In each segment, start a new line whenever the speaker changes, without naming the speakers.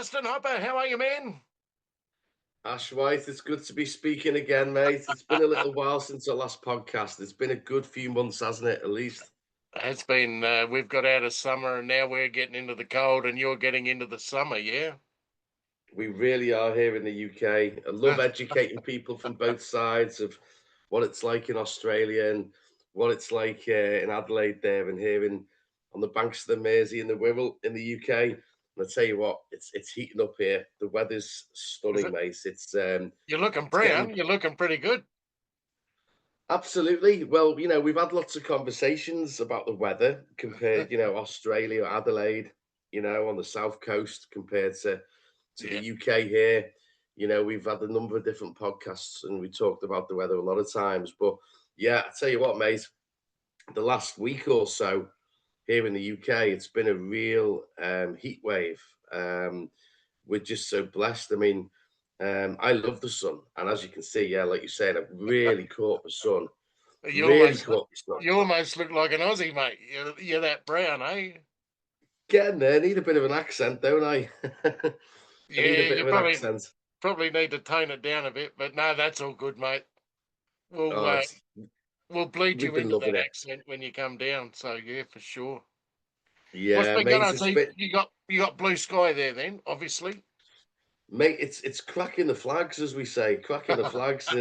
Justin Hopper, how are you, man?
Ash White, it's good to be speaking again, mate. It's been a little while since our last podcast. It's been a good few months, hasn't it? At least
It's been, we've got out of summer and now we're getting into the cold and you're getting into the summer, yeah?
we really are here in the UK. I love educating people from both sides of what it's like in Australia and what it's like in Adelaide there and here on the banks of the Mersey and the Wirral in the UK. And I tell you what, it's heating up here. The weather's
Is
stunning,
it?
mate.
You're looking
It's
brown.
getting
You're looking pretty good.
Absolutely. Well, we've had lots of conversations about the weather compared, Australia, Adelaide, on the south coast compared to the
Yeah.
UK here. We've had a number of different podcasts and we talked about the weather a lot of times. But yeah, I tell you what, mate, the last week or so here in the UK, it's been a real heat wave. We're just so blessed. I mean, I love the sun, and as you can see, yeah, like you said, I've really caught the sun.
You
Really
almost look,
caught the sun.
you almost look like an Aussie, mate. You're that brown, eh?
Getting there. Need a bit of an accent, don't I? I need a
Yeah,
bit
you
of an
probably
accent.
probably need to tone it down a bit, but no, that's all good, mate. We'll
Oh,
uh, we'll bleed
we've
you
been
into
loving
that
it.
accent when you come down. So yeah, for sure. What's
Yeah,
been going
mate.
on? So you got blue sky there, then obviously.
It's cracking the flags, as we say, cracking the flags.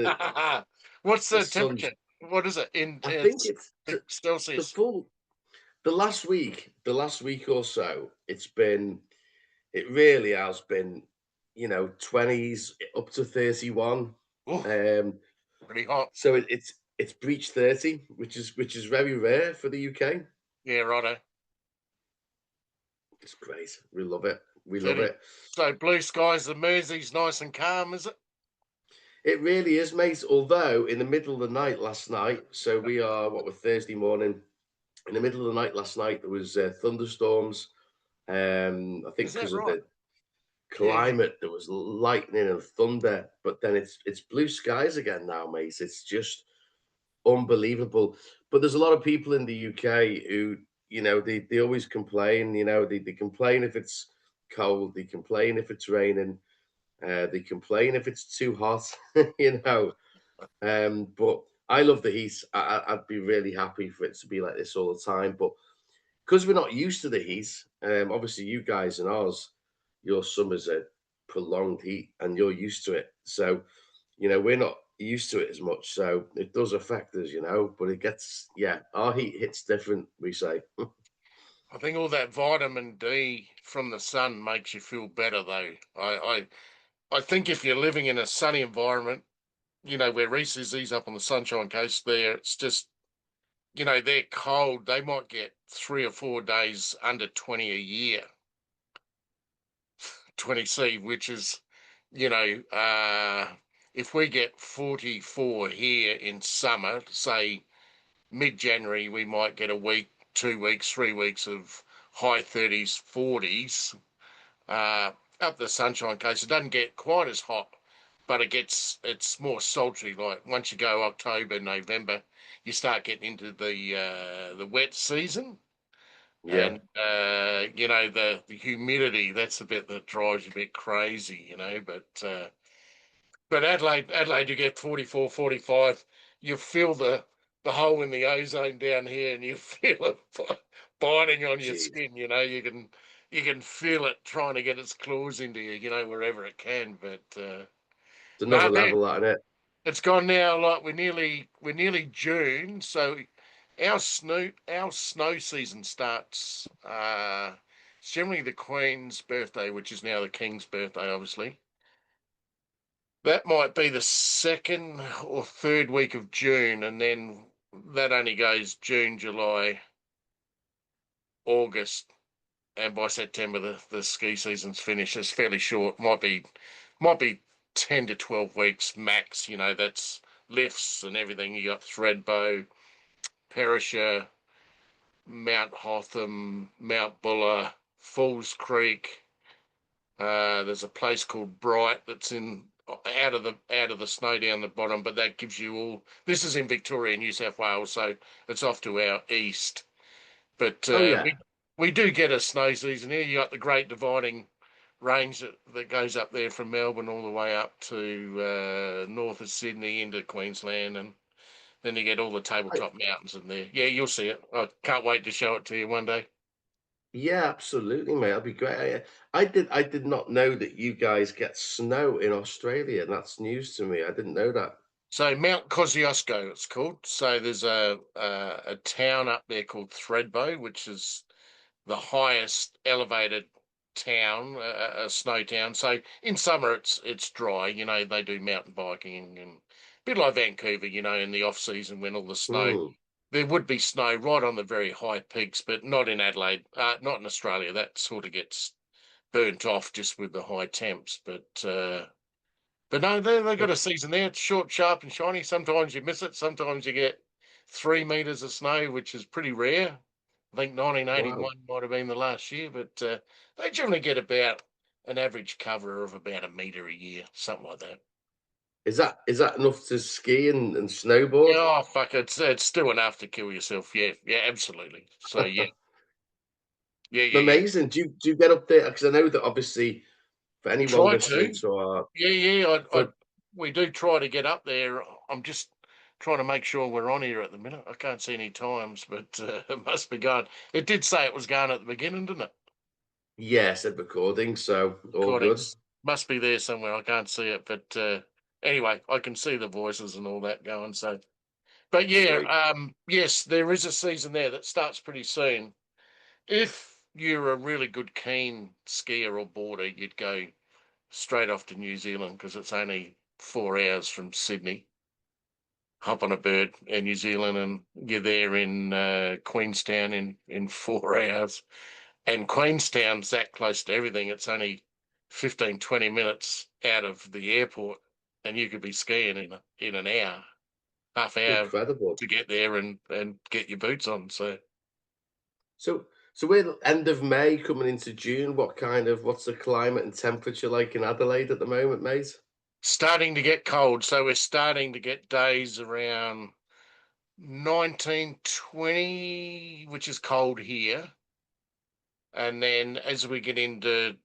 What's
The
the
sun's.
temperature? What is it in
I think it's the
Celsius?
full. The last week or so, it really has been, 20s up to 31.
Oh,
Um,
pretty hot.
so it's breached 30, which is very rare for the UK.
Yeah, righto.
It's great. We love it. We love
30.
it.
So blue skies, the Mersey's nice and calm, is it?
It really is, mate. Although in the middle of the night last night, so we are what we're Thursday morning. In the middle of the night last night, there was thunderstorms. I think
Is that
because of
right?
the
Yeah.
climate, there was lightning and thunder. But then it's blue skies again now, mate. It's just unbelievable. But there's a lot of people in the UK who, they always complain. They complain if it's cold. They complain if it's raining. They complain if it's too hot. you know. But I love the heat. I'd be really happy for it to be like this all the time. But because we're not used to the heat, obviously you guys and ours, your summers are prolonged heat, and you're used to it. So we're not used to it as much. So it does affect us, But it gets, yeah, our heat hits different. We say,
I think all that vitamin D from the sun makes you feel better, though. I think if you're living in a sunny environment, where Reese is, he's up on the Sunshine Coast there, it's just, they're cold. They might get 3 or 4 days under 20 a year, 20C, which is, if we get 44 here in summer, say mid-January, we might get a week, 2 weeks, 3 weeks of high 30s, 40s. Uh, Up the Sunshine Coast, it doesn't get quite as hot, but it's more sultry. Like once you go October, November, you start getting into the wet season,
yeah,
and the humidity. That's the bit that drives you a bit crazy, But Adelaide, you get 44, 45. You feel the hole in the ozone down here, and you feel it biting on your
geez,
skin. You can feel it trying to get its claws into you, wherever it can. But
it's
no,
another
man,
level, that, is it?
it's gone now. Like we're nearly June, so our snow season starts. It's generally the Queen's birthday, which is now the King's birthday, obviously. That might be the second or third week of June, and then that only goes June, July, August, and by September the ski season's finished. It's fairly short. Might be 10 to 12 weeks max. That's lifts and everything. You got Thredbo, Perisher, Mount Hotham, Mount Buller, Falls Creek. There's a place called Bright that's in out of the snow down the bottom, but that gives you all. This is in Victoria, New South Wales, so it's off to our east. But
Oh
we
yeah,
we do get a snow season here. You got the Great Dividing range that goes up there from Melbourne all the way up to north of Sydney into Queensland, and then you get all the
I,
tabletop mountains in there. Yeah, you'll see it. I can't wait to show it to you one day.
yeah, absolutely, mate. That'd be great. I did not know that you guys get snow in Australia. That's news to me. I didn't know that.
So Mount Kosciuszko, it's called. So there's a town up there called Thredbo, which is the highest elevated town, a snow town. So in summer it's dry. They do mountain biking and a bit like Vancouver. In the off season when all the snow,
Hmm.
there would be snow right on the very high peaks, but not in Adelaide, not in Australia. That sort of gets burnt off just with the high temps. But no, they got a season there. It's short, sharp, and shiny. Sometimes you miss it. Sometimes you get 3 meters of snow, which is pretty rare. I think
Wow.
1981 might have been the last year, but they generally get about an average cover of about a meter a year, something like that.
Is that enough to ski and snowboard?
Yeah, oh fuck, it's still enough to kill yourself. Yeah, yeah, absolutely. So yeah, yeah, yeah, yeah.
Amazing. Do you get up there? Because I know that obviously for anyone
Try
listening
to.
to our
Yeah, yeah.
for
We do try to get up there. I'm just trying to make sure we're on here at the minute. I can't see any times, but it must be going. It did say it was going at the beginning, didn't it?
yeah, said recording, so all good.
Recordings must be there somewhere. I can't see it, but anyway, I can see the voices and all that going. So, but yeah,
Sweet.
yes, there is a season there that starts pretty soon. If you're a really good keen skier or boarder, you'd go straight off to New Zealand because it's only 4 hours from Sydney. Hop on a bird in New Zealand and you're there in Queenstown in 4 hours. And Queenstown's that close to everything. It's only 15, 20 minutes out of the airport and you could be skiing in an hour, half hour
Incredible.
to get there and get your boots on. So
So we're end of May coming into June. What's the climate and temperature like in Adelaide at the moment, mate?
starting to get cold. So we're starting to get days around 19, 20, which is cold here. And then as we get into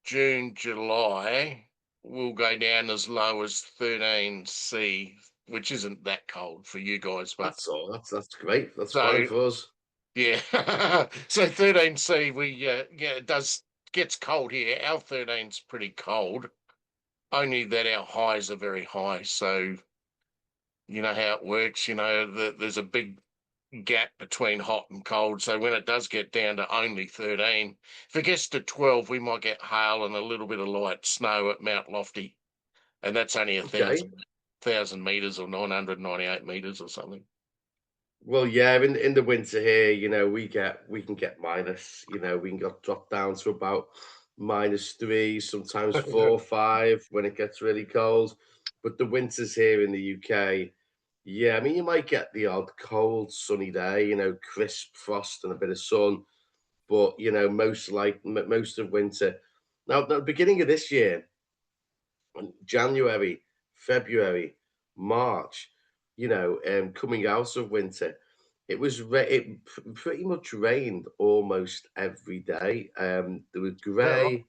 June, July, we'll go down as low as 13C, which isn't that cold for you guys, but
That's all. That's great. That's fine
so
for us.
yeah. So 13C, yeah, it does gets cold here. Our 13's pretty cold, only that our highs are very high. So you know how it works. There's a big gap between hot and cold. So when it does get down to only 13, if it gets to 12, we might get hail and a little bit of light snow at Mount Lofty, and that's only a
Okay.
thousand meters or 998 meters or something.
Well, yeah, in the winter here, we can get minus, we can get drop down to about -3, sometimes 4, 5 when it gets really cold. But the winters here in the UK, yeah, I mean you might get the odd cold, sunny day, crisp frost and a bit of sun, but most of winter. Now, at the beginning of this year, January, February, March, coming out of winter, pretty much rained almost every day. There was
Is that right?
grey,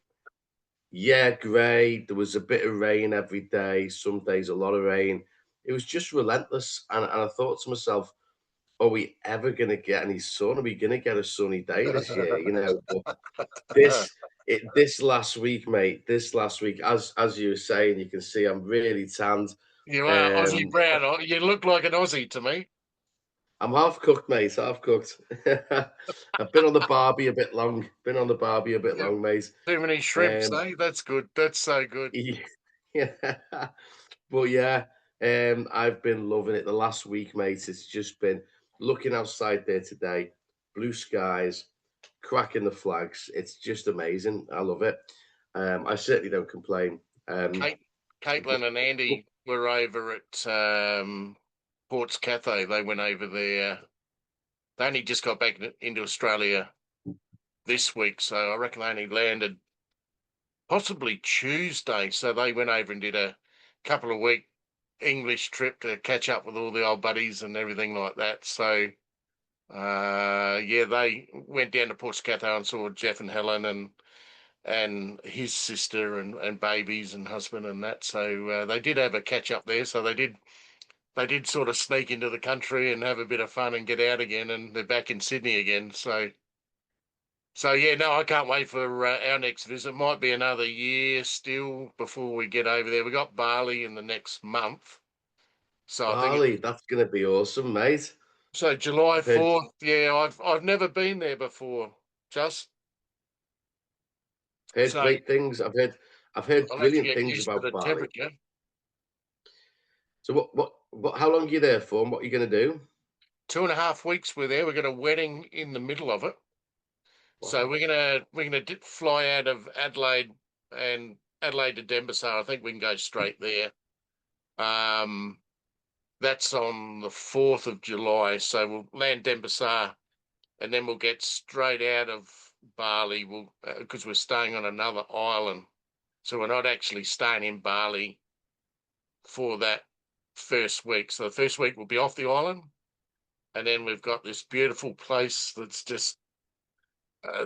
yeah, grey. There was a bit of rain every day. Some days a lot of rain. It was just relentless, and I thought to myself, "Are we ever going to get any sun? Are we going to get a sunny day this year?" But this last week, mate, this last week, as you were saying, you can see I'm really tanned.
You are Aussie
Um,
brown. You look like an Aussie to me.
I'm half cooked, mate. Half cooked. I've been on the barbie a bit long. Been on the barbie a bit
Yeah.
long, mate.
Too many shrimps,
Um,
eh? That's good. That's so good.
yeah, but yeah, I've been loving it. The last week, mate, it's just been looking outside there today, blue skies, cracking the flags. It's just amazing. I love it. I certainly don't complain.
Kate,
But,
Caitlin and
but
Andy were over at Ports Cathay. They went over there. They only just got back into Australia this week, so I reckon they only landed possibly Tuesday. So they went over and did a couple of week English trip to catch up with all the old buddies and everything like that. So yeah, they went down to Port Scatho and saw Jeff and Helen, and and his sister and babies and husband and that. So they did have a catch up there. So they did sort of sneak into the country and have a bit of fun and get out again, and they're back in Sydney again. So yeah, no, I can't wait for our next visit. Might be another year still before we get over there. We got Bali in the next month, so I think
Bali, that's going to be awesome, mate.
so. July
I've heard
4th. Yeah, I've never been there before. Just
heard
so
great things. I've heard
I'll have to
brilliant
get
things
used to
about
the
Bali.
temperature.
So what how long are you there for, and what are you going to do?
2.5 weeks we're there. We got a wedding in the middle of it, so
Wow,
we're gonna fly out of Adelaide and Adelaide to Denbighshire. I think we can go straight there. Um, That's on the 4th of July. So we'll land Denbighshire and then we'll get straight out of Bali. We'll because we're staying on another island, so we're not actually staying in Bali for that first week. So the first week we'll be off the island, and then we've got this beautiful place that's just.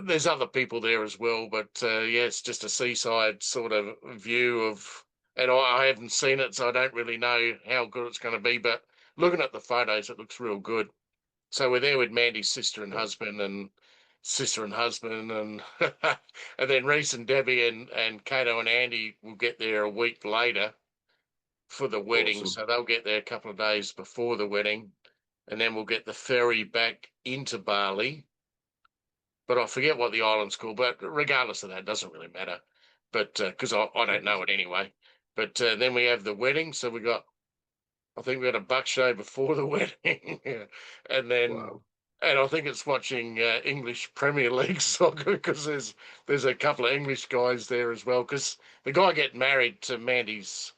There's other people there as well, but yeah, it's just a seaside sort of view of, and I haven't seen it, so I don't really know how good it's going to be. But looking at the photos, it looks real good. So we're there with Mandy's sister and husband, and and then Reese and Debbie and Kato and Andy will get there a week later for the wedding.
awesome.
So they'll get there a couple of days before the wedding, and then we'll get the ferry back into Bali. But I forget what the island's called. But regardless of that, it doesn't really matter. But because I don't know it anyway. But then we have the wedding. So I think we had a buck show before the wedding, and then
Wow.
and I think it's watching English Premier League soccer because there's a couple of English guys there as well. Because the guy getting married to Mandy's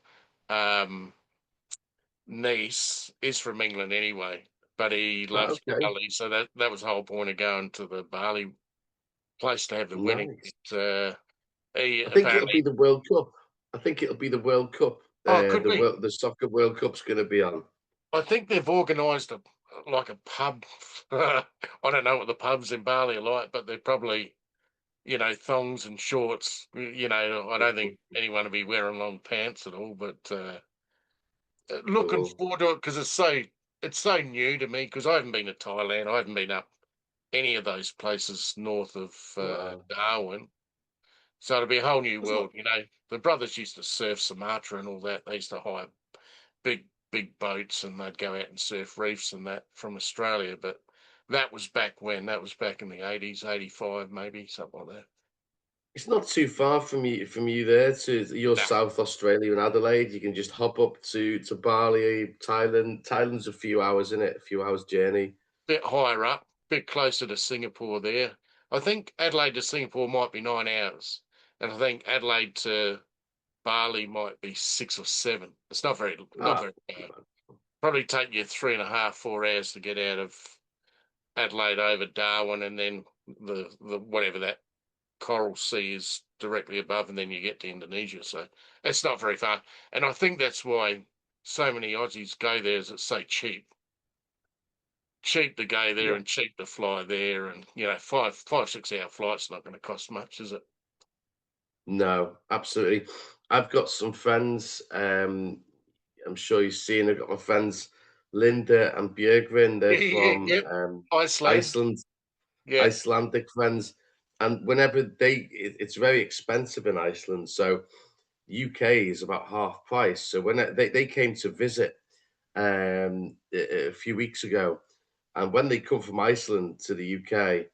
um, niece is from England anyway, but he loves
Okay,
Bali, so that was the whole point of going to the Bali place to have the wedding.
nice.
He
I think it'll
apparently,
be the World Cup. I think it'll be the World Cup.
oh, it could
The
be.
the soccer World Cup's going to be on.
I think they've organised a pub. I don't know what the pubs in Bali are like, but they're probably thongs and shorts. I don't think anyone will be wearing long pants at all. But looking
Cool.
forward to it because it's so new to me because I haven't been to Thailand. I haven't been up any of those places north of
Wow.
Darwin. So it'll be a whole new
That's not.
world. The brothers used to surf Sumatra and all that. They used to hire big boats and they'd go out and surf reefs and that from Australia. But that was back when? That was back in the 80s, 85 maybe, something like that.
It's not too far from you there to your
No,
South Australia and Adelaide. You can just hop up to Bali, Thailand. Thailand's a few hours in it, a few hours journey.
bit higher up, bit closer to Singapore there. I think Adelaide to Singapore might be 9 hours. And I think Adelaide to Bali might be 6 or 7. It's not
Ah,
very
not
far.
bad.
Probably take you 3.5, 4 hours to get out of Adelaide over Darwin and then the whatever that Coral Sea is directly above, and then you get to Indonesia. So it's not very far. And I think that's why so many Aussies go there, is it's so cheap. Cheap to go there
Yeah.
and cheap to fly there. And, 5, 6 hour flight's not going to cost much, is it?
No, absolutely. I've got some friends. I'm sure you've seen. I've got my friends Linda and Björgvin. They're from
Yep. Iceland.
Iceland,
Yeah.
Icelandic friends. And whenever it's very expensive in Iceland. So UK is about half price. So when they came to visit a few weeks ago, and when they come from Iceland to the UK,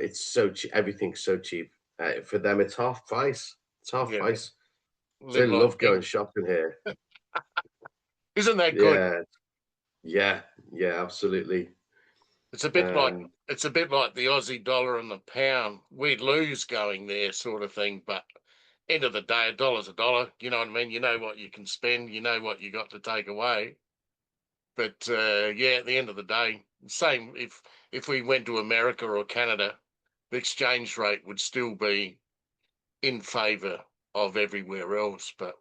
it's so cheap. Everything's so cheap. For them, it's half price. It's half
Yeah.
price. So
Live
they
like
love going
king.
shopping here.
Isn't that good?
Yeah, yeah, yeah, absolutely.
It's a bit like
Um,
it's a bit like the Aussie dollar and the pound. We'd lose going there, sort of thing. But end of the day, a dollar's a dollar. You know what I mean? You know what you can spend. You know what you got to take away. But yeah, at the end of the day, same if we went to America or Canada, the exchange rate would still be in favour of everywhere else. But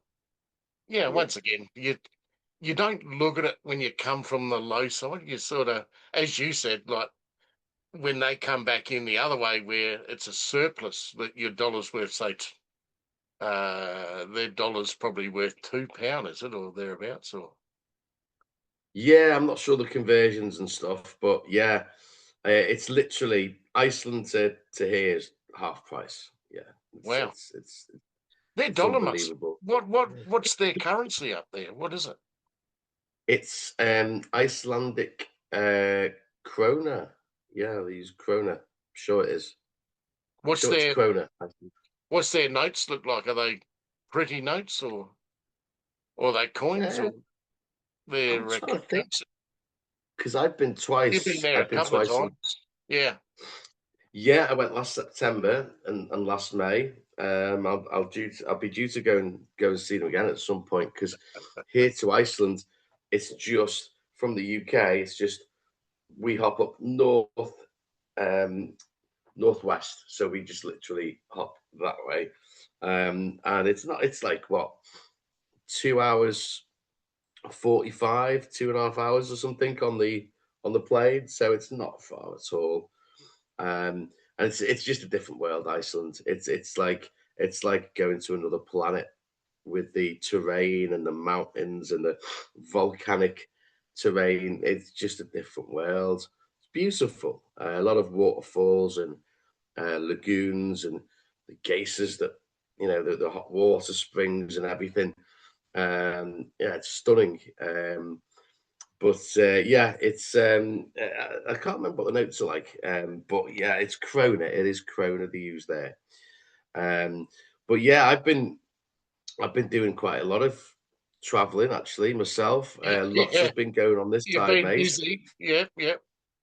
yeah,
yeah,
once again, you don't look at it when you come from the low side. You sort of, as you said, like. when they come back in the other way, where it's a surplus, that your dollar's worth, say, their dollar's probably worth £2, is it, or thereabouts, or
Yeah, I'm not sure the conversions and stuff, but yeah, it's literally Iceland to here is half price. Yeah, it's
wow,
it's it's
their
it's
dollar must.
unbelievable.
What's their currency up there? What is it?
It's Icelandic krona. Yeah, they use krona. Sure it is.
What's
Sure it's
their
krona.
what's their notes look like? Are they pretty notes, or are they coins,
Uh,
or
I'm
their
trying to think
currency?
because I've been
You've been
twice.
there a
I've been
couple of
twice in.
times. Yeah,
Yeah, I went last September and last May. I'll be due to go and see them again at some point because here to Iceland, it's just from the UK. It's just we hop up um, northwest, so we just literally hop that way, and it's not. It's like what 2 hours 45, 2.5 hours or something on the plane. So it's not far at all. And it's just a different world, Iceland. It's like going to another planet with the terrain and the mountains and the volcanic terrain. It's just a different world. It's beautiful. A lot of waterfalls and lagoons and the geysers that the hot water springs and everything. Yeah, it's stunning. But yeah, it's I can't remember what the notes are like. But yeah, it's Krona. It is Krona they use there. Um, but yeah, I've been doing quite a lot of traveling actually myself. Lots
yeah.
has been going on this
You've
side,
been
mate.
busy. Yeah, yeah,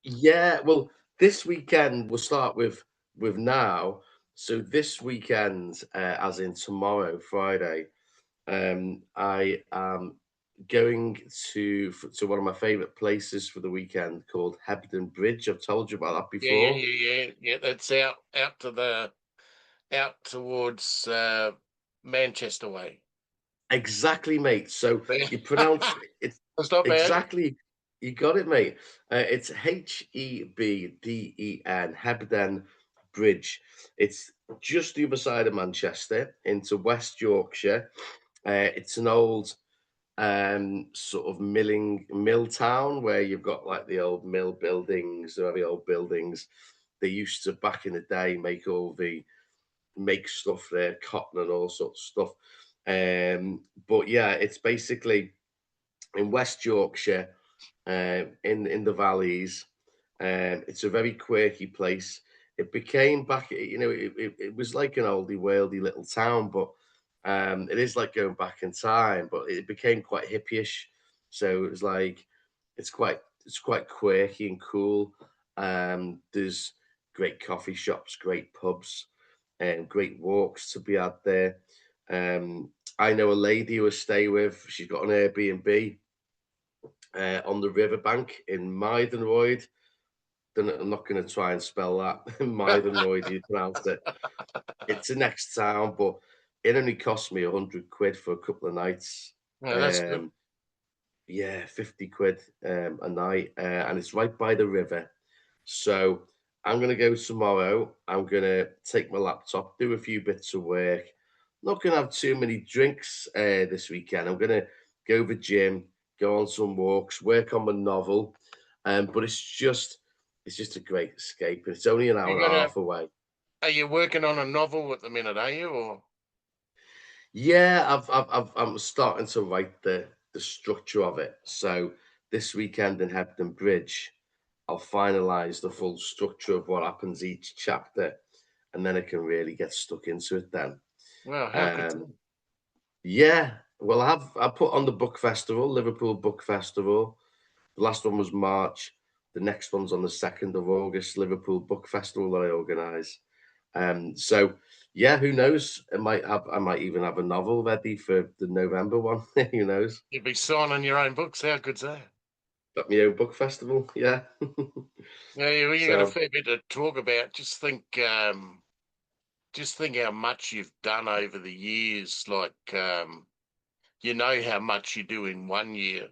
Yeah, well, this weekend we'll start with now. So this weekend, as in tomorrow, Friday, I am going to one of my favourite places for the weekend called Hebden Bridge. I've told you about that
yeah, yeah,
before.
yeah, yeah, yeah. That's out towards Manchester way.
Exactly, mate. So
Yeah.
you pronounce it
That's not bad.
exactly. You got it, mate. It's Hebden, Hebden Bridge. It's just the other side of Manchester into West Yorkshire. It's an old sort of mill town where you've got like the old mill buildings, the very old buildings. They used to back in the day make stuff there, cotton and all sorts of stuff. But yeah, it's basically in West Yorkshire, in the valleys. It's a very quirky place. It became back, it was like an oldie worldy little town, but it is like going back in time. But it became quite hippyish, so it was like it's quite quirky and cool. There's great coffee shops, great pubs, and great walks to be had there. I know a lady who I stay with. She's got an Airbnb on the riverbank in Mydenroyd. I'm not going to try and spell that. Mydenroyd, you pronounce it. It's the next town, but it only cost me 100 quid for a couple of nights.
Yeah, that's good.
Um, yeah, 50 quid a night, and it's right by the river. So I'm going to go tomorrow. I'm going to take my laptop, do a few bits of work. Not going to have too many drinks this weekend. I'm going to go to the gym, go on some walks, work on my novel. But it's just a great escape. And it's only an hour
You
and a
gonna?
half away.
Are you working on a novel at the minute? Are you? Or
Yeah, I'm starting to write the structure of it. So this weekend in Hebden Bridge, I'll finalize the full structure of what happens each chapter, and then I can really get stuck into it then.
well, how good.
Um, yeah, well, I put on the book festival, Liverpool Book Festival. The last one was March. The next one's on the 2nd of August, Liverpool Book Festival that I organise. So yeah, who knows? I might even have a novel ready for the November one. Who knows?
You'd be signing your own books. How good's that?
Got my own book festival. Yeah.
Yeah, you got a
So
fair bit to talk about. Just think how much you've done over the years. Like, you know how much you do in one year,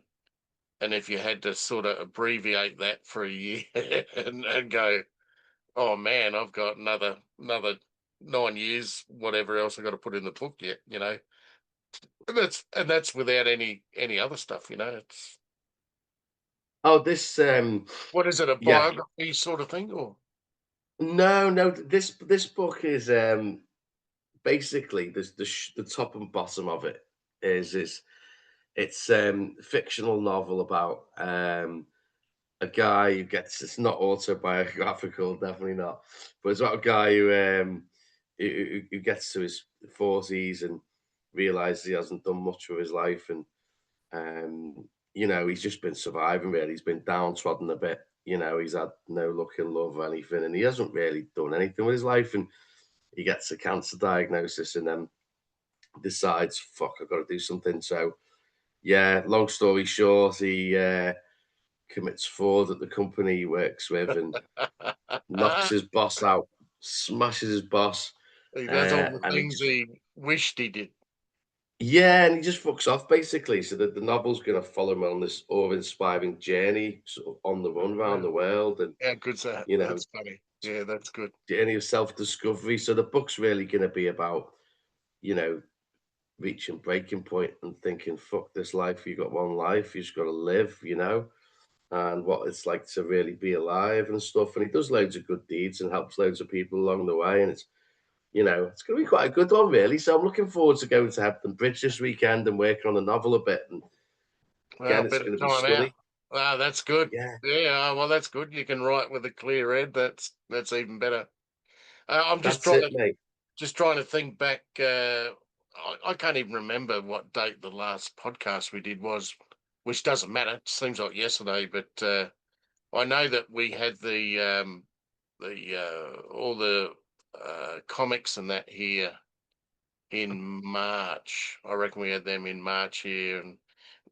and if you had to sort of abbreviate that for a year and go, Oh man, I've got another 9 years, whatever else I got to put in the book yet. And that's without any other stuff. It's
Oh, this
what is it, a
yeah.
biography sort of thing, or
No, no, this book is basically the top and bottom of it is it's fictional novel about a guy who gets, it's not autobiographical, definitely not, but it's about a guy who gets to his 40s and realizes he hasn't done much with his life, and he's just been surviving really. He's been downtrodden a bit. He's had no luck in love or anything, and he hasn't really done anything with his life. And he gets a cancer diagnosis, and then decides, "Fuck, I've got to do something." So, yeah, long story short, he commits fraud at the company he works with, and knocks his boss out, smashes his boss,
he does all the
and he
things
just
he wished he did.
yeah, and he just fucks off basically. So the novel's going to follow him on this awe-inspiring journey, sort of on the run around
Wow,
the world, and
how good's that?
you know,
That's funny. Yeah, that's good.
journey of self-discovery. So the book's really going to be about you know reaching breaking point and thinking, "Fuck this life. You got one life. You just got to live." And what it's like to really be alive and stuff. And he does loads of good deeds and helps loads of people along the way. And it's going to be quite a good one, really. So I'm looking forward to going to Hampton Bridge this weekend and working on the novel a bit. And
Well,
again,
a
it's
bit of
going to be
time out.
sunny.
Wow, that's good.
Yeah,
Yeah, well, that's good. You can write with a clear head. That's even better. I'm
that's it, mate.
just trying to think back. I can't even remember what date the last podcast we did was, which doesn't matter. It seems like yesterday, but I know that we had the all the comics and that here in March. I reckon we had them in March here, and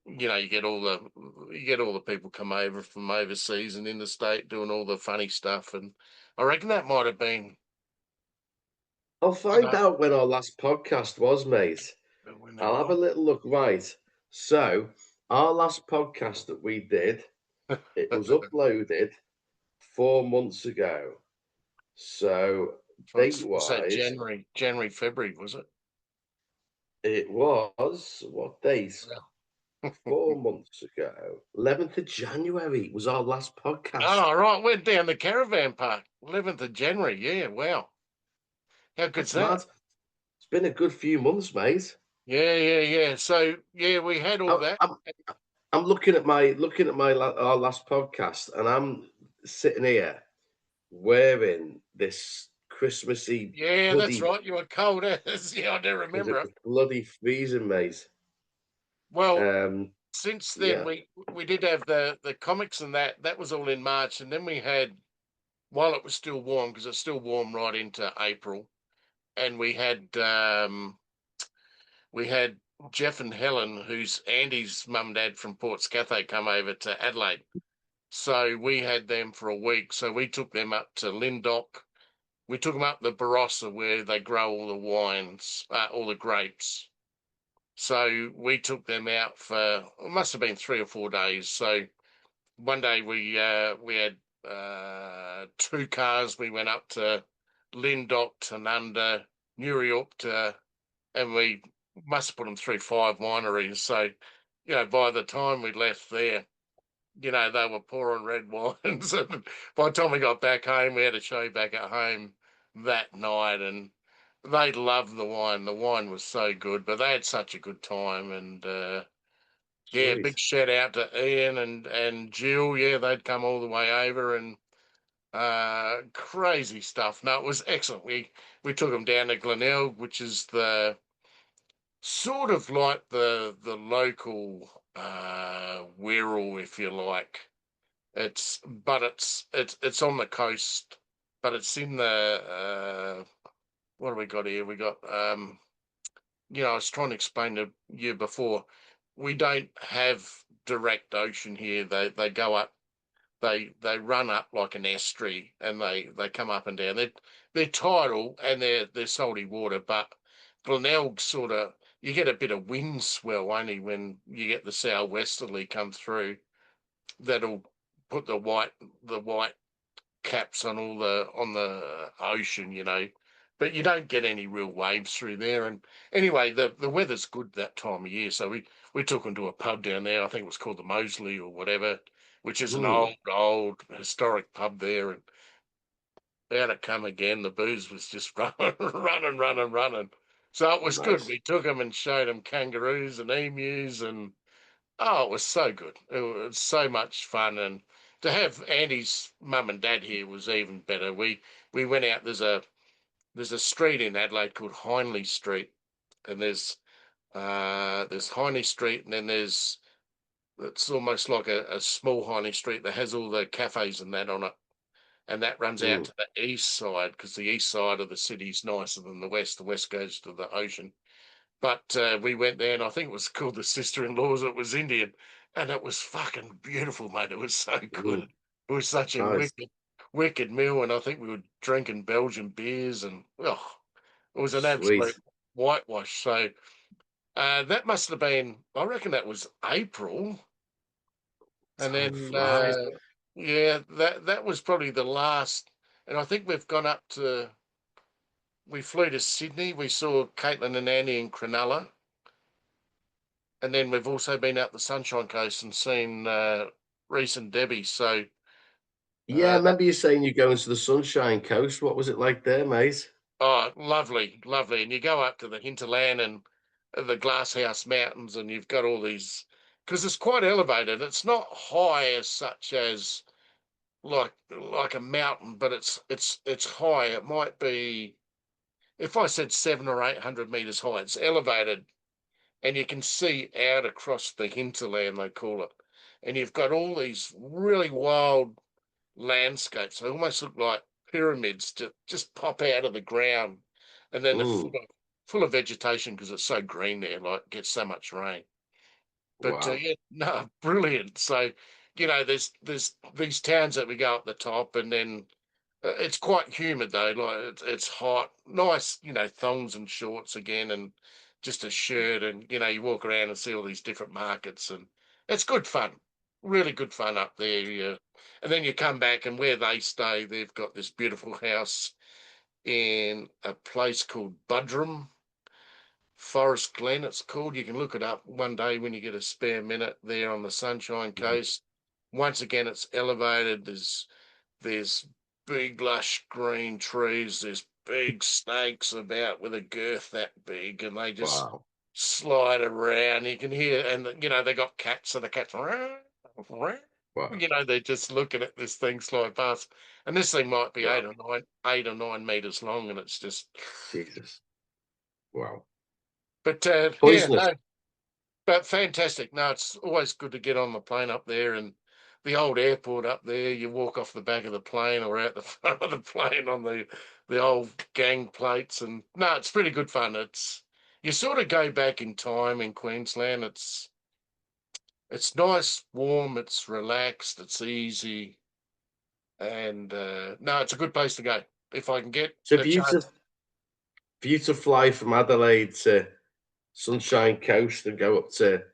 you get all the people come over from overseas and in the state doing all the funny stuff, and I reckon that might have been,
I'll
you
find
know,
out when our last podcast was, mate.
when that
I'll have a
was.
little look. Right. So, our last podcast that we did, it was uploaded 4 months ago. So, date
Was that
wise,
January, February, was it?
it was what date?
Yeah.
4 months ago. 11th of January was our last podcast.
Oh, right. Went down the caravan park, 11th of January. Yeah, wow. How good's
That's
that?
mad. It's been a good few months, mate.
Yeah, yeah, yeah. So, yeah, we had all
I,
that.
I'm, I'm looking at our last podcast, and I'm sitting here wearing this Christmassy
Yeah, that's
hoodie,
right. You were cold as. Yeah, I do
because it
remember it.
was bloody freezing, mate.
Well,
Um,
since then
yeah.
we did have the comics and that was all in March, and then we had, while it was still warm, because it's still warm right into April, and we had Jeff and Helen, who's Andy's mum and dad from Port Scathay, come over to Adelaide. So we had them for a week. So we took them up to Lindock. We took them up the Barossa where they grow all the wines, all the grapes. So we took them out for, it must have been 3 or 4 days. So one day we had 2 cars. We went up to Lindock, Tanunda, Newryup, and we must have put them through 5 wineries. So, by the time we left there, they were pouring red wines. And by the time we got back home, we had a show back at home that night, and they loved the wine. The wine was so good, but they had such a good time. And yeah, big
Sweet.
shout out to Ian and Jill. Yeah, they'd come all the way over, and crazy stuff. No, it was excellent. We took them down to Glenelg, which is the sort of like the local Wirral, if you like. It's on the coast, but it's in the what do we got here? We got I was trying to explain to you before. We don't have direct ocean here. They go up. They run up like an estuary, and they come up and down. They're tidal and they're salty water, but Glenelg sort of, you get a bit of wind swell only when you get the southwesterly come through. That'll put the white caps on the ocean, you know, but you don't get any real waves through there. And anyway, the weather's good that time of year, so we took them to a pub down there. I think it was called the Mosley or whatever, which is an
Mm,
old historic pub there. And out it come again. The booze was just running. So it was good.
nice.
We took them and showed them kangaroos and emus, and oh, it was so good. It was so much fun, and to have Andy's mum and dad here was even better. We went out. There's a street in Adelaide called Hindley Street, and there's Hindley Street, and then there's it's almost like a small Hindley Street that has all the cafes and that on it, and that runs out
Mm,
to the east side because the east side of the city's nicer than the west. The west goes to the ocean. But we went there, and I think it was called the Sister-in-Laws. It was Indian, and it was fucking beautiful, mate. It was so
mm.
good. It was such a
Nice.
wicked meal, and I think we were drinking Belgian beers, and oh, it was an absolute
Sweet.
whitewash. So that must have been, I reckon, that was April, and
Time
then
flies.
yeah, that was probably the last. And I think we've gone up to. We flew to Sydney. We saw Caitlin and Annie in Cronulla. And then we've also been out the Sunshine Coast and seen Reese and Debbie. So
Yeah, I
that
remember you saying you're going to the Sunshine Coast. What was it like there, mate?
oh, lovely, lovely. And you go up to the hinterland and the Glasshouse Mountains, and you've got all these because it's quite elevated. It's not high as such as like a mountain, but it's high. It might be if I said 700 or 800 meters high. It's elevated, and you can see out across the hinterland, they call it. And you've got all these really wild landscapes. They almost look like pyramids to just pop out of the ground, and then they're
Mm,
full of vegetation because it's so green there. Like gets so much rain. But
wow.
yeah, no, brilliant. So there's these towns that we go up the top, and then it's quite humid though. Like it's hot, nice. Thongs and shorts again, and just a shirt, and you walk around and see all these different markets, and it's good fun. Really good fun up there. Yeah. And then you come back, and where they stay, they've got this beautiful house in a place called Budrum. Forest Glen, it's called. You can look it up one day when you get a spare minute there on the Sunshine
Mhm.
Coast. Once again, it's elevated. There's big, lush green trees. There's big snakes about with a girth that big, and they just
Wow.
slide around. You can hear, and they got cats, so the cats, "Meow, meow."
Wow.
They're just looking at this thing slide past, and this thing might be
Wow.
8 or 9 meters long, and it's just,
Jesus. Wow.
but yeah,
Poisonous.
no, but fantastic. No, it's always good to get on the plane up there and the old airport up there. You walk off the back of the plane or out the front of the plane on the old gang plates, and no, it's pretty good fun. It's you sort of go back in time in Queensland. It's nice, warm, it's relaxed, it's easy, and no, it's a good place to go if I can get
So
a chance.
for you to fly from Adelaide to Sunshine Coast and go up to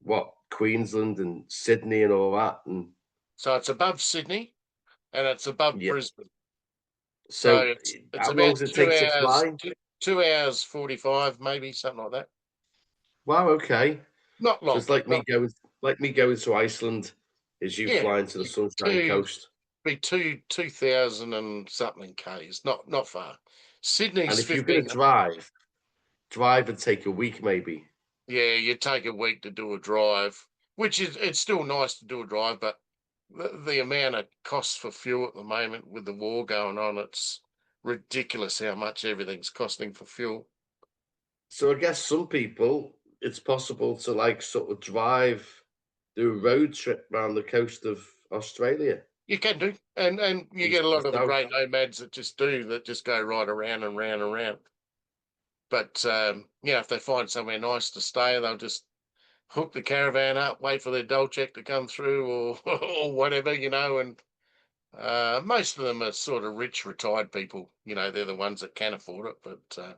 what, Queensland and Sydney and all that, and
So it's above Sydney and it's above
yeah.
Brisbane. So
So
it's
how long
about
does it
two
take to
hours,
fly?
2 hours 45, maybe something like that.
Wow, okay.
Not
So
long,
it's like me
not
going to Iceland is you
yeah,
flying to the Sunshine
two
Coast.
be 2,000 and something k's, not far.
And
Sydney's
if you're gonna
15.
drive and take a week maybe.
Yeah, you take a week to do a drive, which is it's still nice to do a drive, but the amount of costs for fuel at the moment with the war going on, it's ridiculous how much everything's costing for fuel.
So I guess some people, it's possible to like sort of do a road trip around the coast of Australia.
You can do, and you
East
get a
and
lot of the
south.
great nomads that just go right around and round and round. But if they find somewhere nice to stay, they'll just hook the caravan up, wait for their dole check to come through, or or whatever, And most of them are sort of rich, retired people. They're the ones that can afford it. But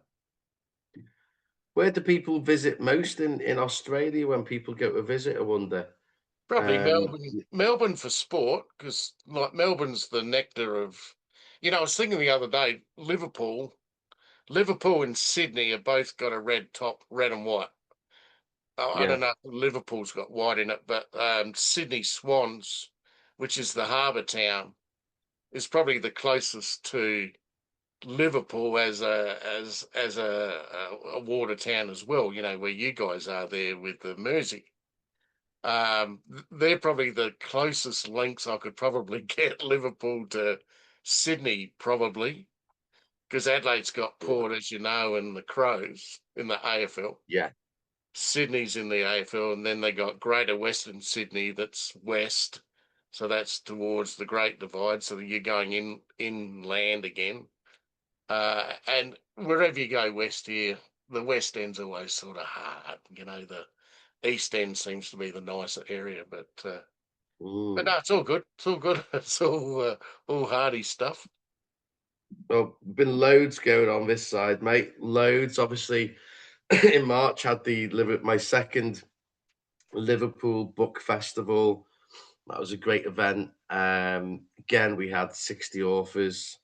Where do people visit most in Australia when people go to visit, I wonder?
Probably
Um,
Melbourne. Melbourne for sport, because like Melbourne's the nectar of. I was thinking the other day, Liverpool and Sydney have both got a red top, red and white. I
yeah,
don't know if Liverpool's got white in it, but Sydney Swans, which is the harbour town, is probably the closest to Liverpool as a water town as well. Where you guys are there with the Mersey. They're probably the closest links I could probably get Liverpool to Sydney, probably, because Adelaide's got
yeah,
Port, as you know, and the Crows in the AFL.
yeah,
Sydney's in the AFL, and then they got Greater Western Sydney, that's west, so that's towards the Great Divide. So you're going inland again, and wherever you go west here, the West End's always sort of hard. The East End seems to be the nicer area, but
mm.
no, it's all good. It's all good. It's all hardy stuff.
Well, been loads going on this side, mate. Loads. Obviously, in March had my second Liverpool Book Festival. That was a great event. Again, we had 60 authors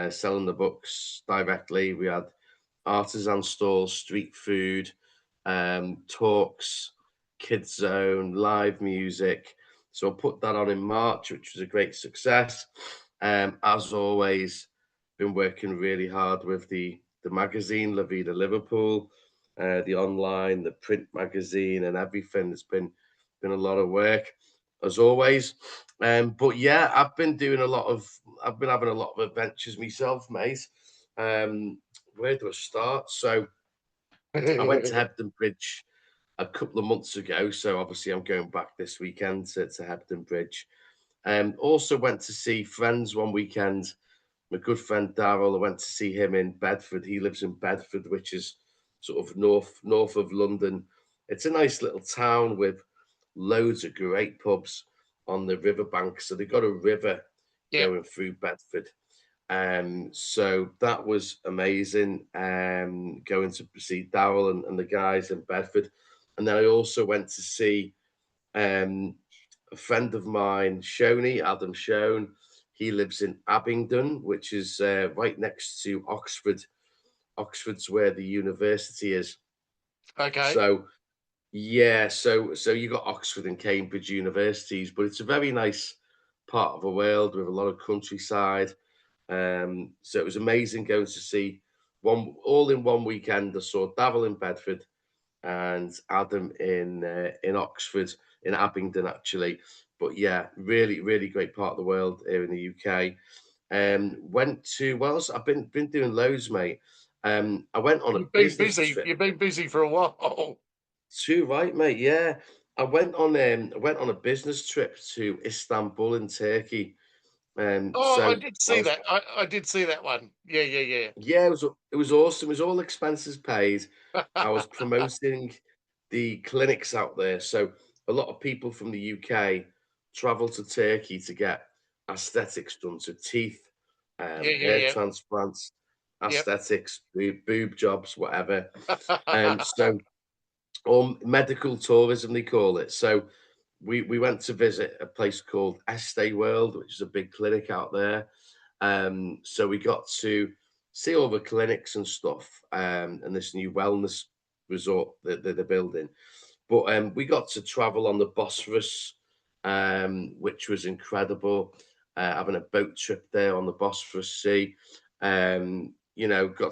selling the books directly. We had artisan stalls, street food, talks, kids zone, live music. So I put that on in March, which was a great success. As always, been working really hard with the magazine La Vida Liverpool, the online, the print magazine, and everything. It's been a lot of work as always. But yeah, I've been having a lot of adventures myself, mate. Where do I start? So I went to Hebden Bridge a couple of months ago. So obviously I'm going back this weekend to Hebden Bridge. Also went to see friends one weekend. My good friend Darrell, I went to see him in Bedford. He lives in Bedford, which is sort of north of London. It's a nice little town with loads of great pubs on the riverbank. So they got a river
Yeah.
going through Bedford. So that was amazing. Going to see Darrell and the guys in Bedford. And then I also went to see um, a friend of mine, Shoney, Adam Shone. He lives in Abingdon, which is right next to Oxford. Oxford's where the university is.
Okay.
So yeah, so you got Oxford and Cambridge universities, but it's a very nice part of the world with a lot of countryside. So it was amazing going to see one all in one weekend. I saw Davil in Bedford and Adam in Oxford, in Abingdon actually. But yeah, really great part of the world here in the UK. Went to Wales. I've been doing loads, mate. I went on a
You've been
business
busy.
trip.
You've been busy for a while.
Too right, mate. Yeah, I went on a business trip to Istanbul in Turkey.
Oh, I
So
did
I
see
was
that. I did see that one. Yeah.
Yeah, it was awesome. It was all expenses paid. I was promoting the clinics out there. So a lot of people from the UK travel to Turkey to get aesthetics done, so teeth, hair
Yeah.
transplants,
Yep.
aesthetics, boob jobs, whatever. So or medical tourism they call it. So we went to visit a place called Estee World, which is a big clinic out there. So we got to see all the clinics and stuff, and this new wellness resort that they're building. But we got to travel on the Bosphorus, which was incredible. Having a boat trip there on the Bosphorus Sea. Got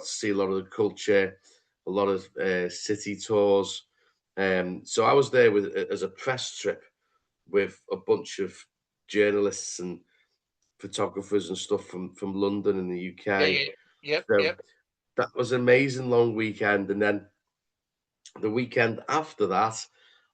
to see a lot of the culture, a lot of city tours. So I was there with as a press trip with a bunch of journalists and photographers and stuff from London and the UK.
Yeah. Yep.
So
Yep.
that was an amazing long weekend. And then the weekend after that,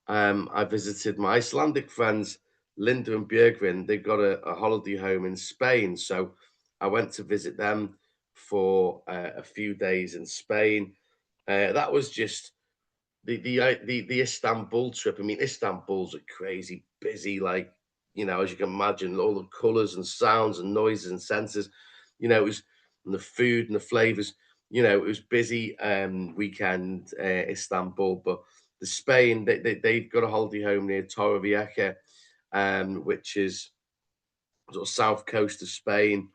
I visited my Icelandic friends, Linda and Björgvin. They've got a holiday home in Spain. So I went to visit them for a few days in Spain. That was just the Istanbul trip. I mean, Istanbul's a crazy busy, like as you can imagine, all the colours and sounds and noises and senses. It was and the food and the flavors. It was busy weekend Istanbul, but the Spain they've got a holiday home near Torrevieja. which is sort of south coast of Spain.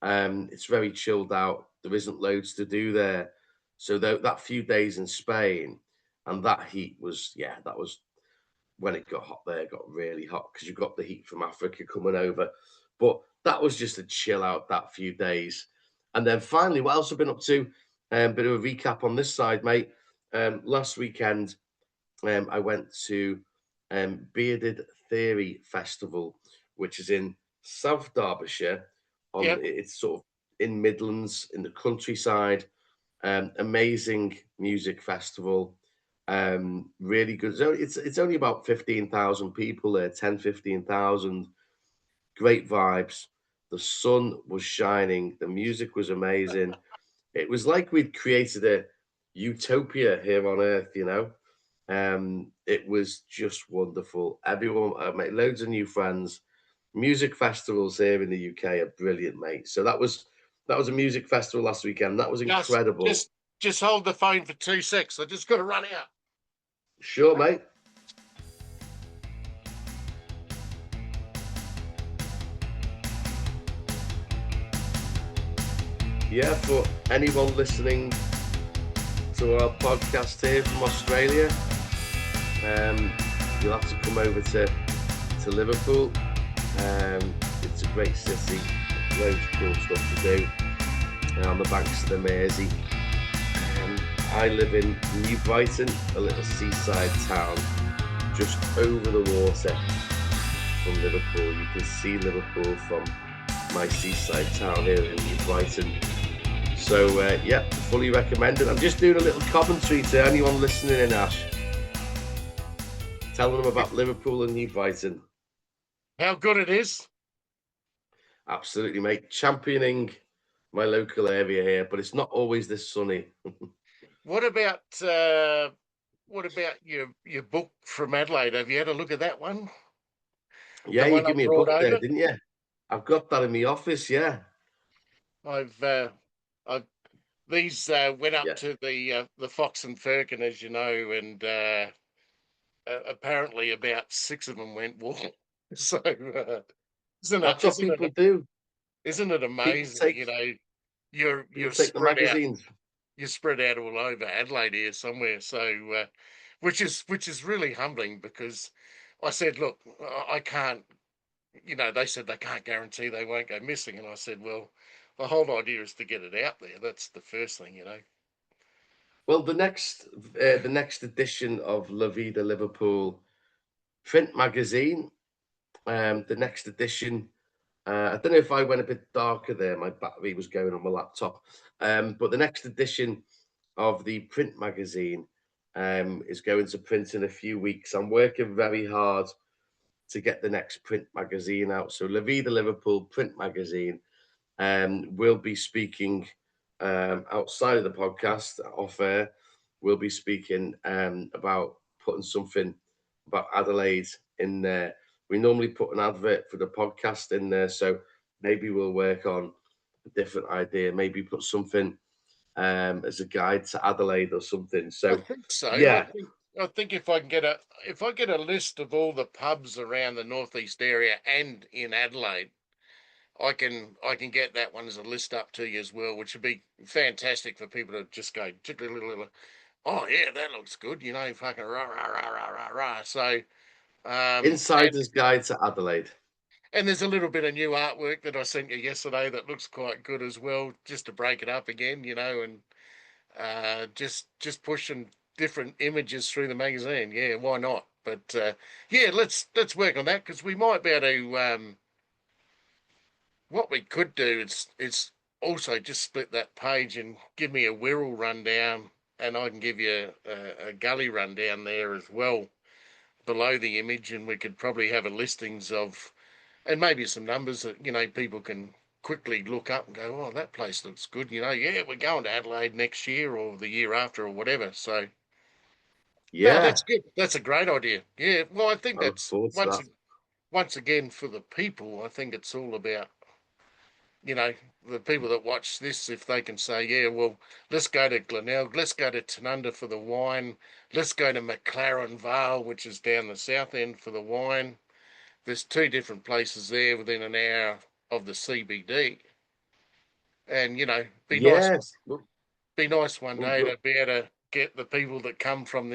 It's very chilled out. There isn't loads to do there. So that few days in Spain and that heat was, yeah, that was when it got hot there. It got really hot because you've got the heat from Africa coming over. But that was just a chill out that few days. And then finally, what else I've been up to? Bit of a recap on this side, mate. Last weekend, I went to Bearded Theory Festival, which is in South Derbyshire.
Yeah.
It's sort of in Midlands, in the countryside. Amazing music festival. Really good. So it's only about 15,000 people there, 10, 15,000. Great vibes. The sun was shining. The music was amazing. It was like we'd created a utopia here on Earth, you know. It was just wonderful. Everyone, I made loads of new friends. Music festivals here in the UK are brilliant, mate. So that was a music festival last weekend. That was
Just,
incredible.
just, just hold the phone for 2 secs. I just got to run out.
Sure, mate. Yeah, for anyone listening to our podcast here from Australia, you'll have to come over to Liverpool. It's a great city, loads of cool stuff to do on the banks of the Mersey. I live in New Brighton, a little seaside town just over the water from Liverpool. You can see Liverpool from my seaside town here in New Brighton. So yeah, fully recommended. I'm just doing a little commentary to anyone listening in, Ash. Telling them about Liverpool and New Brighton.
How good it is.
Absolutely, mate. Championing my local area here, but it's not always this sunny.
What about your book from Adelaide? Have you had a look at that one?
Yeah,
The
you
one I
give me a
brought
book there,
over.
didn't you? I've got that in the office, yeah.
I've these went up
Yeah.
to the Fox and Firkin, as you know, and apparently about 6 of them went wall. So isn't it
That's what people do.
isn't it
People
amazing?
take
You know, you're
people
you're
take the
spread out
magazines.
you're spread out all over Adelaide here somewhere. So which is really humbling because I said, look, I can't. You know, they said they can't guarantee they won't go missing, and I said, well, the whole idea is to get it out there. That's the first thing, you know.
Well, the next edition of La Vida Liverpool print magazine, the next edition. I don't know if I went a bit darker there. My battery was going on my laptop. But the next edition of the print magazine is going to print in a few weeks. I'm working very hard to get the next print magazine out. So La Vida Liverpool print magazine. We'll be speaking outside of the podcast off air. We'll be speaking about putting something about Adelaide in there. We normally put an advert for the podcast in there, so maybe we'll work on a different idea. Maybe put something as a guide to Adelaide or something.
I
So
think so.
yeah,
I think if I get a list of all the pubs around the northeast area and in Adelaide, I can get that one as a list up to you as well, which would be fantastic for people to just go, oh yeah, that looks good, you know, fucking rah rah rah rah rah rah. So and
Insider's Guide to Adelaide.
and there's a little bit of new artwork that I sent you yesterday that looks quite good as well, just to break it up again, you know, and just pushing different images through the magazine. Yeah, why not? But yeah, let's work on that because we might be able to. What we could do is also just split that page and give me a Wirral rundown, and I can give you a gully rundown there as well below the image, and we could probably have a listings of and maybe some numbers that people can quickly look up and go, oh, that place looks good. Yeah, we're going to Adelaide next year or the year after or whatever. So no, that's
Yeah,
good. That's a great idea. Yeah, well, I think
I look
that's
forward to
once
that.
once again for the people. I think it's all about the people that watch this. If they can say, yeah, well, let's go to Glenelg, let's go to Tanunda for the wine, let's go to McLaren Vale, which is down the south end for the wine. there's two different places there within an hour of the CBD, and
Yes.
be nice one
Well,
day
well,
to be able to get the people that come from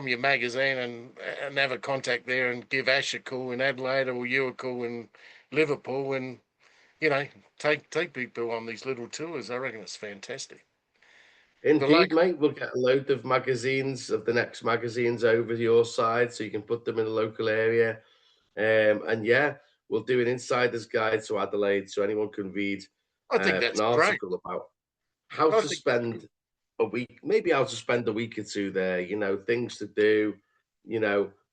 your magazine and have a contact there and give Ash a call in Adelaide or you a call in Liverpool and you know take people on these little tours. I reckon it's fantastic. The
indeed,
local,
mate. We'll get a load of magazines of the next magazines over to your side so you can put them in the local area. And yeah, we'll do an insider's guide to Adelaide so anyone can read
I think
an
that's great.
article about how
I
to
think that's good.
spend a week, maybe how to spend a week or two there, things to do,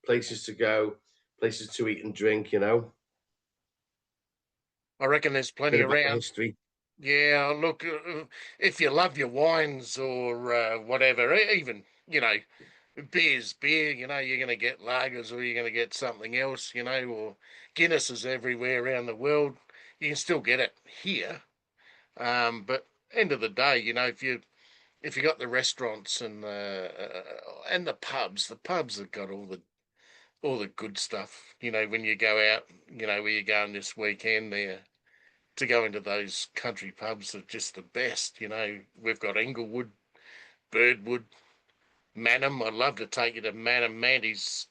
places to go, places to eat and drink,
I reckon there's
bit
plenty
about the
around.
history.
Yeah, look, if you love your wines or whatever, even beer, you're going to get lagers or you're going to get something else, or Guinness is everywhere around the world. You can still get it here. But end of the day, if you got the restaurants and the pubs have got all the good stuff. When you go out, where you're going this weekend there. To go into those country pubs are just the best. We've got Inglewood, Birdwood, Manham. I'd love to take you to Manham. Mandy's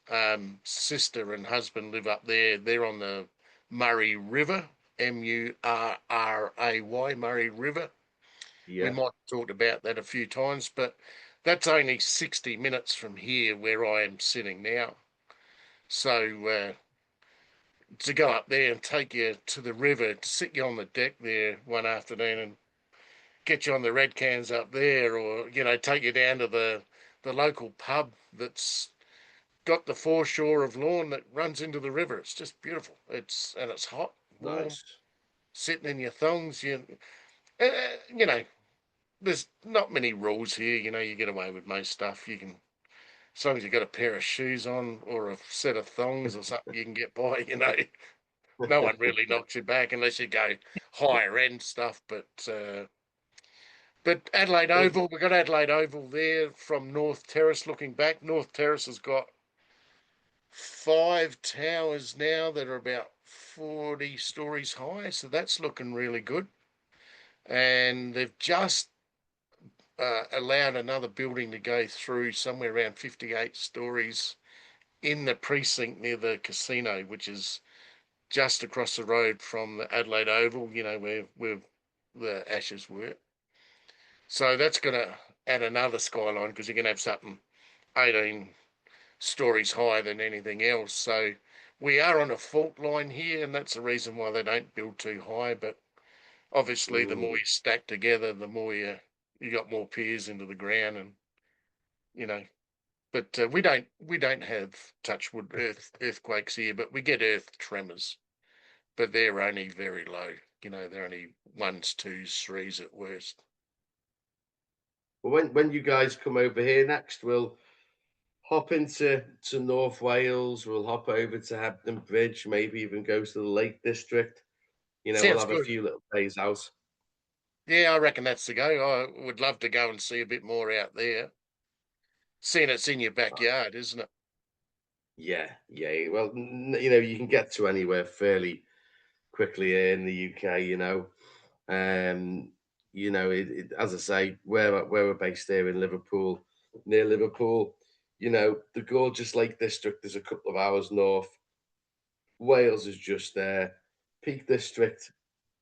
sister and husband live up there. They're on the Murray River, Murray, Murray River. We
Yeah,
might have talked about that a few times, but that's only 60 minutes from here where I am sitting now. So to go up there and take you to the river, to sit you on the deck there one afternoon and get you on the red cans up there, or take you down to the local pub that's got the foreshore of lawn that runs into the river. It's just beautiful. It's hot, warm,
nice.
sitting in your thongs. Uh, you know, there's not many rules here. You get away with most stuff. You can, as long as you got a pair of shoes on or a set of thongs or something, you can get by. No one really knocks you back unless you go higher end stuff, But Adelaide
Well,
Oval, we've got Adelaide Oval there from North Terrace looking back. North Terrace has got 5 towers now that are about 40 stories high, so that's looking really good. And they've just allowed another building to go through somewhere around 58 stories in the precinct near the casino, which is just across the road from the Adelaide Oval, where the Ashes were. So that's going to add another skyline because you're going to have something 18 stories higher than anything else. So we are on a fault line here, and that's the reason why they don't build too high. But obviously, the more
mm,
you stack together, the more you got more piers into the ground, and you know. But we don't have touchwood earthquakes here, but we get earth tremors. But they're only very low. They're only ones, twos, threes at worst.
well, when you guys come over here next, we'll hop into North Wales. We'll hop over to Hebden Bridge. Maybe even go to the Lake District. We'll
Sounds
have a
good.
few little days out.
Yeah, I reckon that's the go. I would love to go and see a bit more out there. Seeing it's in your backyard, isn't it?
Yeah, yeah. Well, you can get to anywhere fairly quickly here in the UK. Um, as I say, where we're based here in Liverpool, near Liverpool, the gorgeous Lake District is a couple of hours north. Wales is just there. Peak District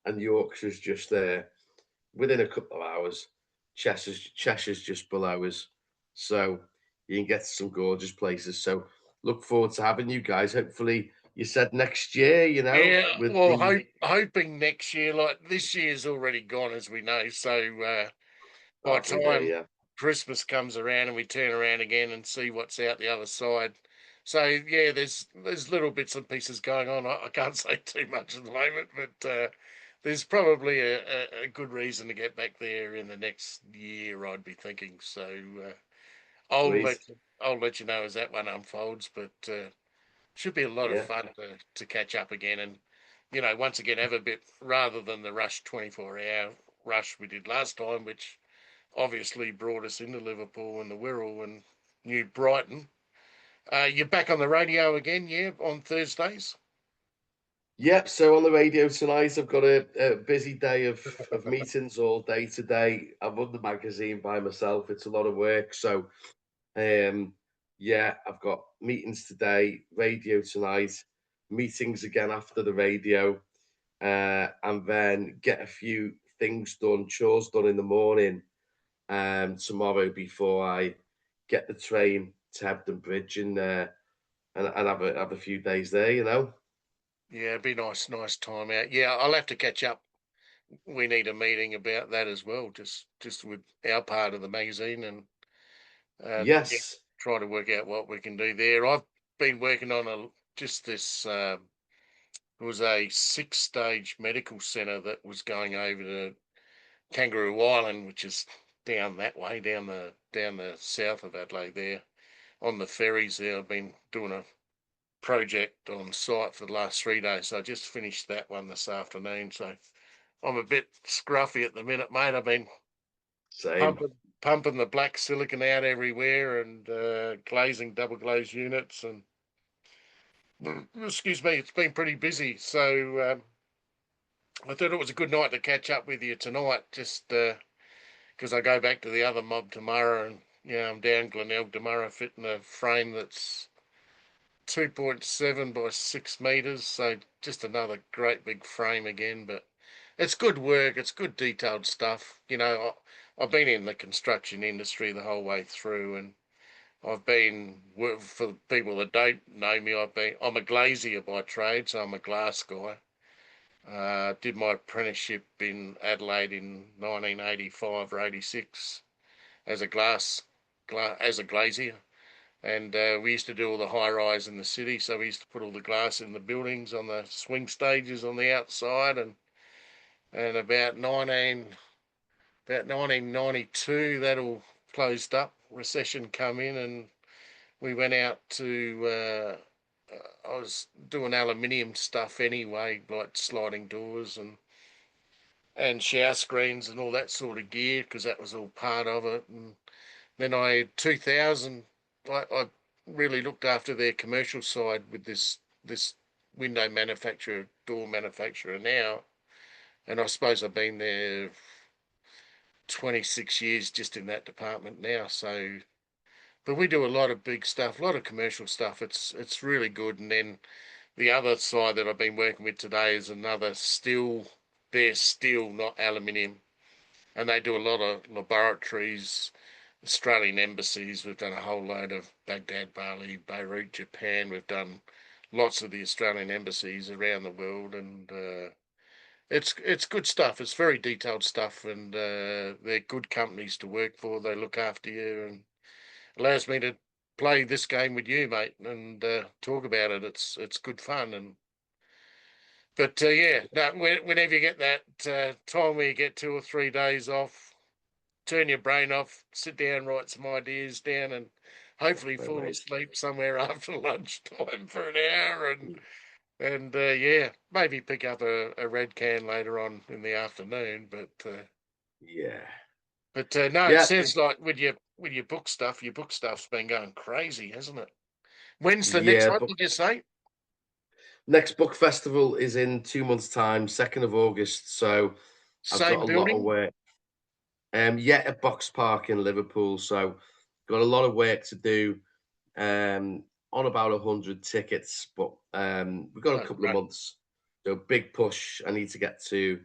and Yorkshire's just there. Within a couple of hours, Cheshire's just below us. So you can get to some gorgeous places. So look forward to having you guys. Hopefully, you said next year,
Yeah,
with
well,
the
hoping next year, like this year's already gone, as we know. So by the
halfway there,
time
yeah.
Christmas comes around and we turn around again and see what's out the other side, so yeah, there's little bits and pieces going on. I can't say too much at the moment, but there's probably a good reason to get back there in the next year. I'd be thinking. So I'll
Sweet.
let you know as that one unfolds, but. Should be a lot of
Yeah.
fun to catch up again and, once again have a bit rather than the rush 24-hour rush we did last time, which obviously brought us into Liverpool and the Wirral and New Brighton. You're back on the radio again, yeah, on Thursdays?
Yep. So on the radio tonight, I've got a busy day of meetings all day today. I run the magazine by myself. It's a lot of work. So um, yeah, I've got meetings today, radio tonight, meetings again after the radio, and then get a few things done, chores done in the morning, tomorrow before I get the train to Hebden Bridge and have a few days there.
Yeah, it'd be nice time out. Yeah, I'll have to catch up. We need a meeting about that as well, just with our part of the magazine and yeah,
Yes,
try to work out what we can do there. I've been working on just this. It was a 6-stage medical centre that was going over to Kangaroo Island, which is down that way, down the south of Adelaide there, on the ferries there. I've been doing a project on site for the last 3 days. So I just finished that one this afternoon. So I'm a bit scruffy at the minute, mate. I've been
same.
pumping the black silicon out everywhere and glazing double glazed units and excuse me, it's been pretty busy. So I thought it was a good night to catch up with you tonight, just because I go back to the other mob tomorrow, and I'm down Glenelg tomorrow fitting a frame that's 2.7 by 6 meters, so just another great big frame again. But it's good work, it's good detailed stuff. I've been in the construction industry the whole way through, and for people that don't know me, I'm a glazier by trade, so I'm a glass guy. Did my apprenticeship in Adelaide in 1985 or 86 as as a glazier, and we used to do all the high rise in the city. So we used to put all the glass in the buildings on the swing stages on the outside, and about 1992 that all closed up. Recession come in, and we went out to. I was doing aluminium stuff anyway, like sliding doors and shower screens and all that sort of gear, because that was all part of it. And then I 2000, I really looked after their commercial side with this window manufacturer, door manufacturer now, and I suppose I've been there 26 years just in that department now. So, but we do a lot of big stuff, a lot of commercial stuff. It's really good. And then the other side that I've been working with today is another steel. They're steel, not aluminium, and they do a lot of laboratories, Australian embassies. We've done a whole load of Baghdad, Bali, Beirut, Japan. We've done lots of the Australian embassies around the world, and it's good stuff. It's very detailed stuff, and they're good companies to work for. They look after you, and allows me to play this game with you, mate, and talk about it. It's good fun, and but yeah, no, whenever you get that time where you get 2 or 3 days off, turn your brain off, sit down, write some ideas down, and hopefully
Right,
fall
mate.
asleep somewhere after lunchtime for an hour, and yeah, maybe pick up a red can later on in the afternoon.
Yeah,
But no, it
yeah,
sounds like with your book stuff's been going crazy, hasn't it? When's the next
yeah.
one?
But
Did you say?
next book festival is in 2 months' time, 2nd of August. So I've got
Same
a lot of
building,
work. Yeah, at Box Park in Liverpool. So got a lot of work to do. On about 100 tickets, but we've got a
oh,
couple of
great.
months. So big push. I need to get to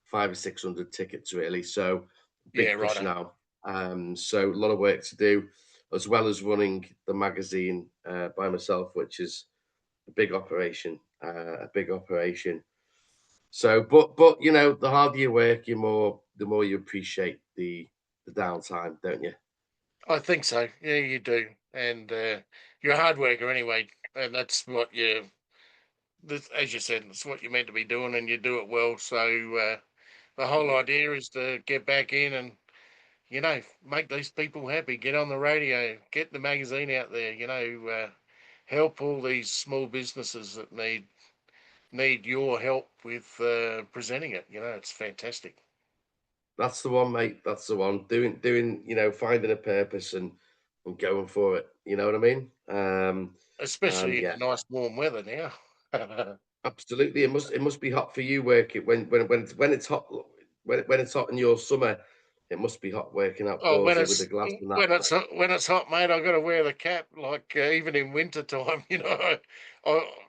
500 or 600 tickets really. So
Yeah,
big push
righto.
now. So a lot of work to do, as well as running the magazine by myself, which is a big operation. A big operation. So, but the harder you work, the more you appreciate the downtime, don't you?
I think so. Yeah, you do, and you're a hard worker anyway, and that's what as you said, it's what you're meant to be doing, and you do it well. So the whole
Yeah.
idea is to get back in and make these people happy. Get on the radio, get the magazine out there. Help all these small businesses that need your help with presenting it. It's fantastic.
That's the one, mate. That's the one. Finding a purpose and going for it. You know what I mean? And
Especially in
yeah,
the nice warm weather now.
absolutely. It must be hot for you working when it's hot when it's hot in your summer. It must be hot working
Oh,
outdoors with a glass and that.
when it's hot, mate, I got to wear the cap. Like even in winter time, I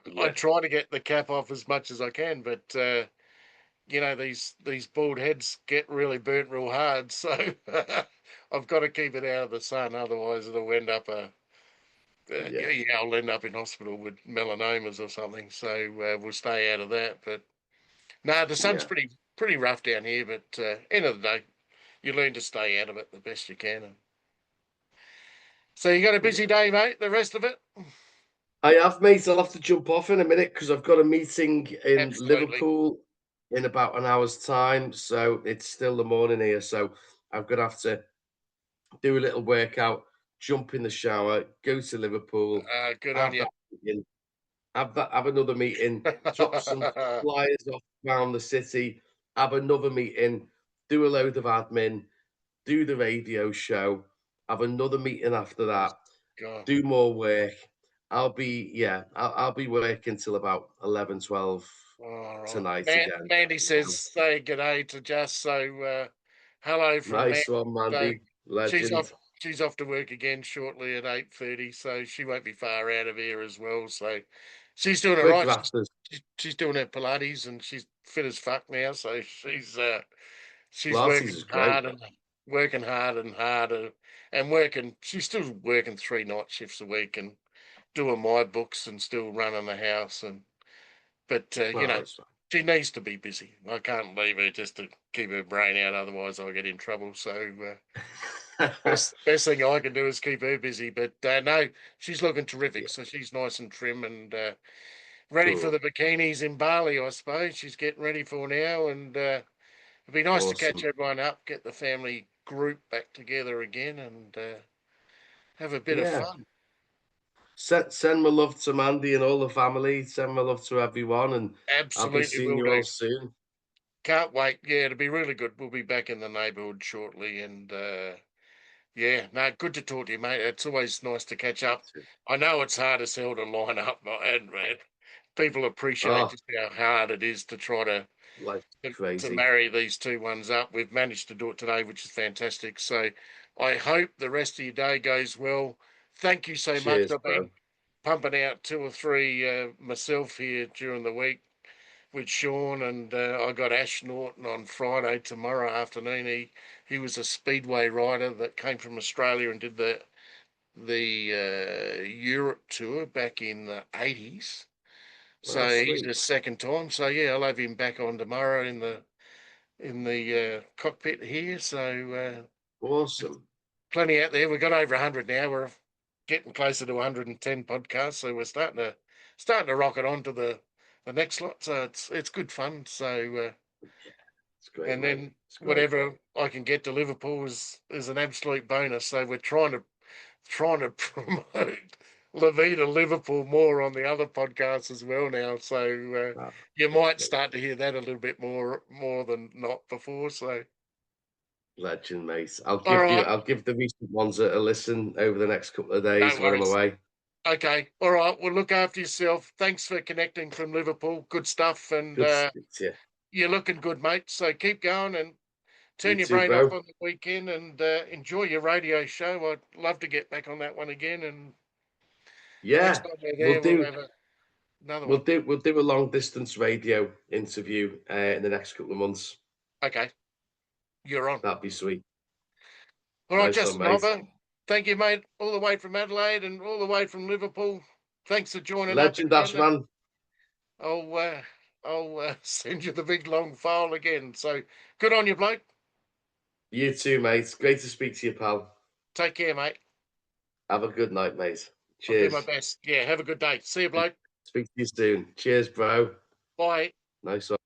Yeah,
try to get the cap off as much as I can, but these bald heads get really burnt real hard, so I've got to keep it out of the sun. Otherwise, it'll end up
yeah,
I'll end up in hospital with melanomas or something. So we'll stay out of that. But no, the sun's
yeah,
pretty rough down here. But end of the day, you learn to stay out of it the best you can. So you got a busy
yeah.
day, mate. The rest of it,
I have, mate. I'll have to jump off in a minute because I've got a meeting in
absolutely.
Liverpool in about an hour's time. So it's still the morning here. So I'm gonna have to do a little workout, jump in the shower, go to Liverpool,
Good on
have
you.
that meeting, have another meeting, drop some flyers off around the city, have another meeting, do a load of admin, do the radio show, have another meeting after that,
God.
do more work. I'll be working till about 11, 12
All right.
tonight again.
Mandy
You
says
know.
say good day to Jess. So hello from Mandy.
Nice one,
So
Mandy.
she's
Legend.
off. She's off to work again shortly at 8:30. So she won't be far out of here as well. So she's doing it
We're
right.
grafters.
She's doing her Pilates and she's fit as fuck now. So she's
Pilates is great.
working hard and harder and working. She's still working 3 night shifts a week and doing my books and still running the house but
Oh, that's
she needs to be busy. I can't leave her just to keep her brain out, otherwise I'll get in trouble. So
fine.
best thing I can do is keep her busy. But no, she's looking terrific.
Yeah,
So she's nice and trim and ready for
cool.
the bikinis in Bali. I suppose she's getting ready for now, and it'd be nice to catch
Awesome.
everyone up, get the family group back together again, and have a bit of
Yeah.
fun.
Send my love to Mandy and all the family. Send my love to everyone, and I'll be
Absolutely
seeing
will
you all
do.
soon.
Can't wait. Yeah, it'll be really good. We'll be back in the neighbourhood shortly, and yeah, no, good to talk to you, mate. It's always nice to catch
You
up.
too.
I know it's hard as hell to line up, and man, people appreciate
Oh,
just how hard it is to try
life's
to
crazy.
marry these two ones up. We've managed to do it today, which is fantastic. So I hope the rest of your day goes well. Thank you so much.
Cheers,
I've
bro.
been pumping out 2 or 3 myself here during the week with Sean, and I got Ash Norton on Friday tomorrow afternoon. He was a speedway rider that came from Australia and did the Europe tour back in the 80s.
Oh,
So he's
sweet.
his second time. So yeah, I'll have him back on tomorrow in the cockpit here. So
Awesome.
plenty out there. We've got over 100 now. We're getting closer to 110 podcasts, so we're starting to rocket on to the next lot. So it's good fun. So
It's great,
and
mate.
then
It's great.
whatever I can get to Liverpool is an absolute bonus. So we're trying to promote La Vida Liverpool more on the other podcasts as well now. So
Ah,
you might
lovely.
start to hear that a little bit more than not before. So
Legend, mate.
all right,
I'll give the recent ones a listen over the next couple of
no
days when I'm
worries.
away.
Okay, all right. Well, look after yourself. Thanks for connecting from Liverpool. Good stuff, and
Good to speak to you.
you're looking good, mate. So keep going and
You
turn your
too,
brain off
bro.
on the weekend and enjoy your radio show. I'd love to get back on that one again. And next
Yeah,
time we're
we'll
there, we'll
do
have another one.
we'll do a long distance radio interview in the next couple of months.
Okay, you're on.
That'd be sweet.
All right,
Nice one,
Justin
mate.
Oliver. Thank you, mate. All the way from Adelaide and all the way from Liverpool. Thanks for joining up
Legend
again. And
Ashman.
I'll uh, I'll send you the big long file again. So good on you, bloke.
You too, mate. Great to speak to you, pal.
Take care, mate.
Have a good night, mate.
I'll do my
Cheers.
best. Yeah, have a good day. See you, bloke.
Speak to you soon. Cheers, bro.
Bye.
Nice one.